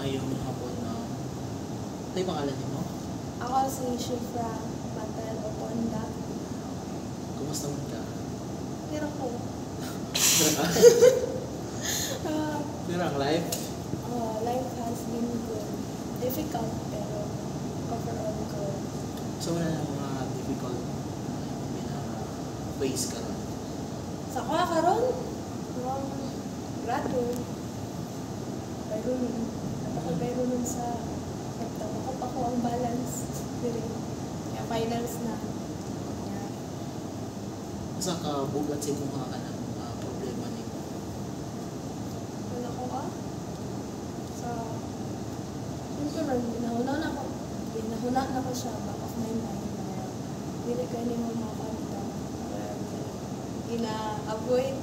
Maayong hapon na. Ito yung pangalan niyo mo? Ako si Shifra Matel Oponda. Kumusta mo ka? Pero ko. Pero ka? Pero ang life? Life has been good. Difficult pero overall good. So wala na mga difficult face ka ron? Sa ko karon, grado. Pero nun sa nagtama ko pa ko ang balance. Diri. Kaya finals na. Yeah. Asa ka bugat sa imong mga kanang problema nimo? Wala ko sa siyempre nahuna na ko siya back of my mind na hindi ka ni mo makamita gina-avoid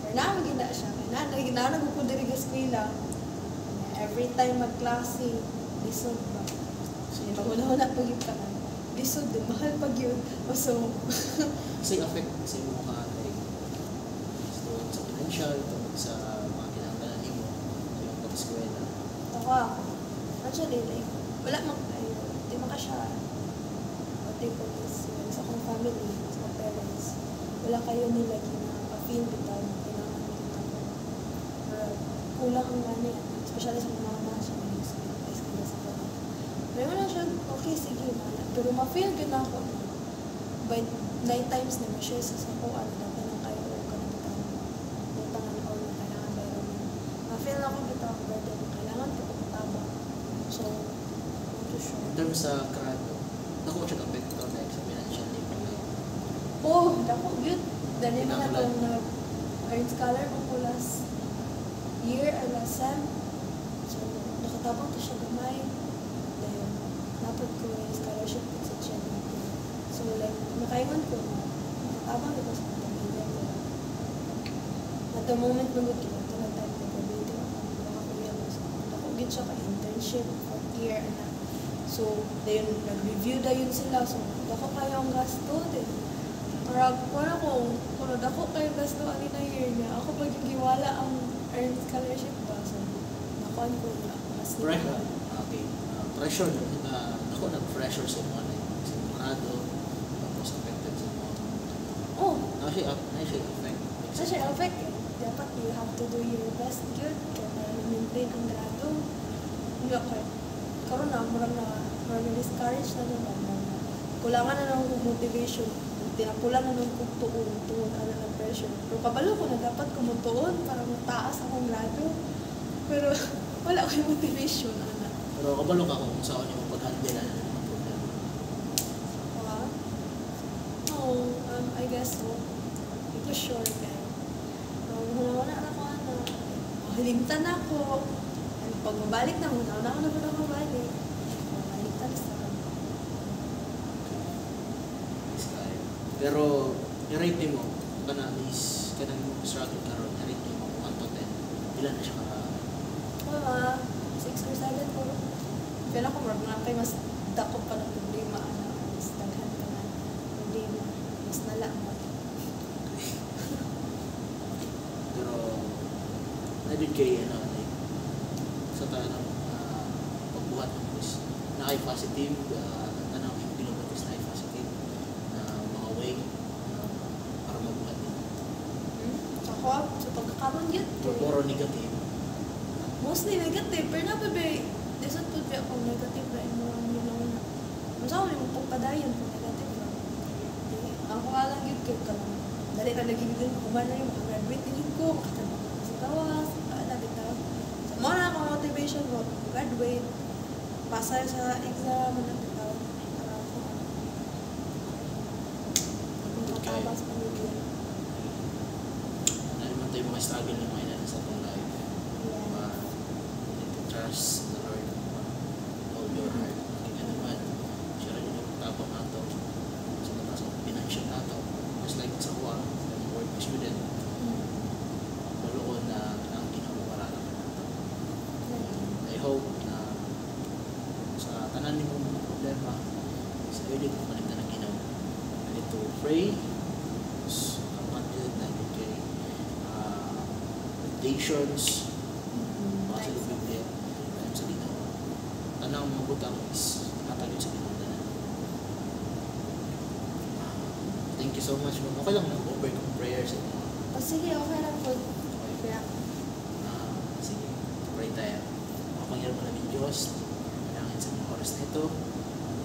or naman gina siya kaya na ko diri sa eskwela every time magklase lisod ba so mahuna pag yun ka lisod din mahal pag yun so Kasi affect sa imong mga like sa financial tungkol sa mga kinahanglan nimo sa imong pag-eskwela. ako actually like wala man kayo di man ka siya pati po sa akong family sa akong parents wala kayo nila gina-feel bitaw na kailangan nila or kulang ang money especially sa mga mama sa mga school sa mga pero wala siya okay sige man pero ma-feel gud na ako by 9 times na ma-share sa sakuan na tanang kayo o kanang bitaw utangan o na kailangan bayron ma-feel na ako bitaw ang burden kailangan ko tabang so to sure In terms sa grado, nakuha siya ka-affect ito like sa financial nimo like dako yun dali mo na itong earned scholar ko po last year or last sem so nakatabang ko siya gamay then dapat ko yung scholarship ko sa China so like makaingon ko nakatabang ko sa mga pamilya ko at the moment nagod ko ito na time ko graduate ako mga kuya mo so ako gid siya ka internship for year na so then nag-review da yun sila so dako kayo ang gasto din parang kung dako kayo gasto ani na year niya ako pag yung giwala ang earned scholarship ba so nakuan ko na mas pressure. Okay. Pressure na ako nag-pressure sa mga like sa imong grado tapos affected sa mga na siya effect. so siya effect dapat you have to do your best good para maintain ang grado hindi ako karon na murang na discourage na naman kulangan na ng motivation tinapulan na ng tuon ano na pressure pero kabalo ko na dapat kumutuon para mataas akong grado pero wala ko yung motivation ana Pero kabalo ka kung saan yung pag-handle ng mga problema. I guess so ito sure kaya wala na ako halimtan na ako pag mabalik na muna ako na mabalik halimtan sa Pero i-rate mo kanang struggle karon i-rate mo 1 to 10 ilan na siya ka 6 or 7 po pero ako marag kay mas dako pa ng problema mas daghan pa ng problema mas nala mo pero na-din kay like sa tanang pagbuhat ng quiz na kay positive tanang yung pinubutis na kay positive mga way para mabuhat din. ako sa pagkakaroon yun Puro negative. mostly negative pero napabay desot po ba akong negative na mo na masaw mo pagpadayon kung negative na ako alang yun kaya ka lang dali na nagiging kuman na yung graduate din ko makatabang ko sa tawas bitaw so mo na akong motivation ko graduate pasa sa exam na bitaw para ako makatabas pamilya Naman tayo mga struggle ng mga sa itong life. Trust the Lord with all your heart. Kaya naman, siya rin yung tapang nato sa mataas ng financial nato. Just like sa kuha, ng working student, maluon na ang kinakaparalan nato. I hope na sa tanan ni mong mga problema, sa early kung panagda ng ginaw. I need to pray, meditations, mga sa Biblia, sa dito. kanang mga butang is nakatagod sa pinunta na. Thank you so much, ma'am. Okay lang na over kong prayer sa inyo. O sige, okay lang po. Okay. Yeah. Sige, pray tayo. Mga Panginoon namin Diyos, manalangin sa mga oras na ito.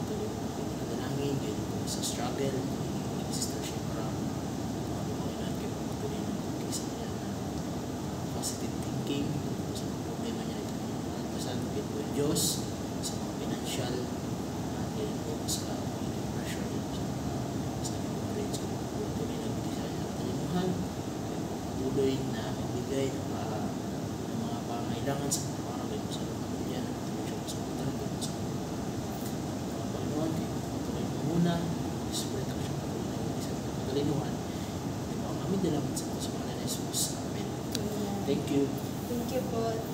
Tuloy mo namin manalangin, ganyan po sa struggle, yung sister siya para Panginoon kayo patuloy na mag-isa niya na positive thinking sa mga problema niya ito. At pasan kayo po yung Diyos sa mga financial at ganyan po sa pressure niya sa mga marriage ko. Tuloy na mag-isa niya at talimuhan. Tuloy na magbigay ng mga pangailangan sa mga karamay mo sa mga pamilya na tuloy sa mga tarapin sa mga Panginoon kayo patuloy mo muna Spirit ang siyang patuloy na mag-isa ng katalinuhan ito ang aming dalaman sa mga ni Jesus. Amen. Amen. Thank you. Thank you po.